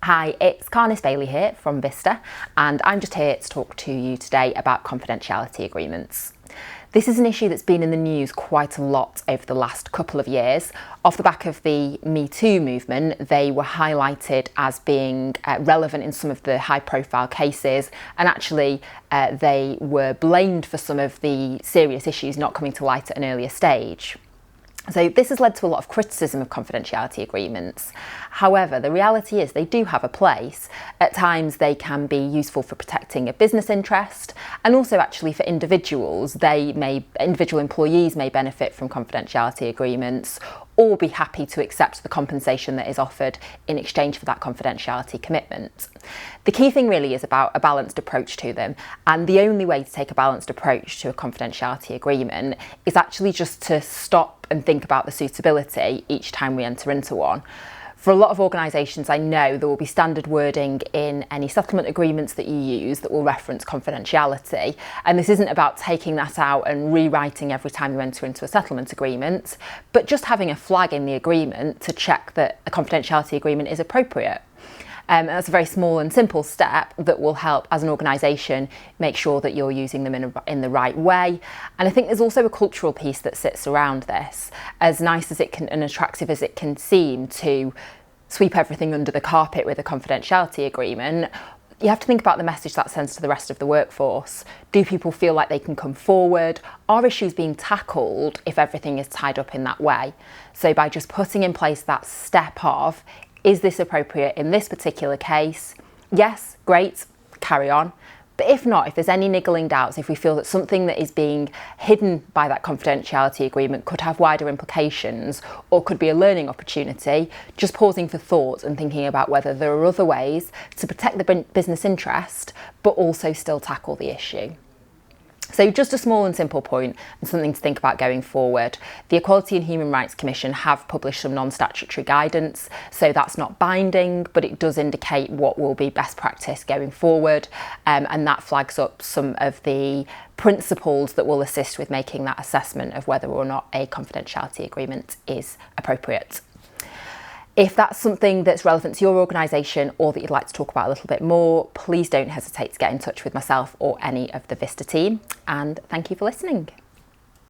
Hi, it's Carnis Bailey here from Vista, and I'm just here to talk to you today about confidentiality agreements. This is an issue that's been in the news quite a lot over the last couple of years. Off the back of the Me Too movement, they were highlighted as being relevant in some of the high-profile cases, and actually they were blamed for some of the serious issues not coming to light at an earlier stage. So this has led to a lot of criticism of confidentiality agreements. However, the reality is they do have a place. At times they can be useful for protecting a business interest, and also actually for individuals. Individual employees may benefit from confidentiality agreements or be happy to accept the compensation that is offered in exchange for that confidentiality commitment. The key thing really is about a balanced approach to them, and the only way to take a balanced approach to a confidentiality agreement is actually just to stop and think about the suitability each time we enter into one. For a lot of organisations, I know there will be standard wording in any settlement agreements that you use that will reference confidentiality, and this isn't about taking that out and rewriting every time you enter into a settlement agreement, but just having a flag in the agreement to check that a confidentiality agreement is appropriate. That's a very small and simple step that will help as an organisation make sure that you're using them in the right way. And I think there's also a cultural piece that sits around this. As nice as it can and attractive as it can seem to sweep everything under the carpet with a confidentiality agreement, you have to think about the message that sends to the rest of the workforce. Do people feel like they can come forward? Are issues being tackled if everything is tied up in that way? So by just putting in place that step of, is this appropriate in this particular case? Yes, great, carry on. But if not, if there's any niggling doubts, if we feel that something that is being hidden by that confidentiality agreement could have wider implications or could be a learning opportunity, just pausing for thought and thinking about whether there are other ways to protect the business interest, but also still tackle the issue. So just a small and simple point and something to think about going forward. The Equality and Human Rights Commission have published some non-statutory guidance, so that's not binding, but it does indicate what will be best practice going forward, and that flags up some of the principles that will assist with making that assessment of whether or not a confidentiality agreement is appropriate. If that's something that's relevant to your organisation or that you'd like to talk about a little bit more, please don't hesitate to get in touch with myself or any of the Vista team. And thank you for listening.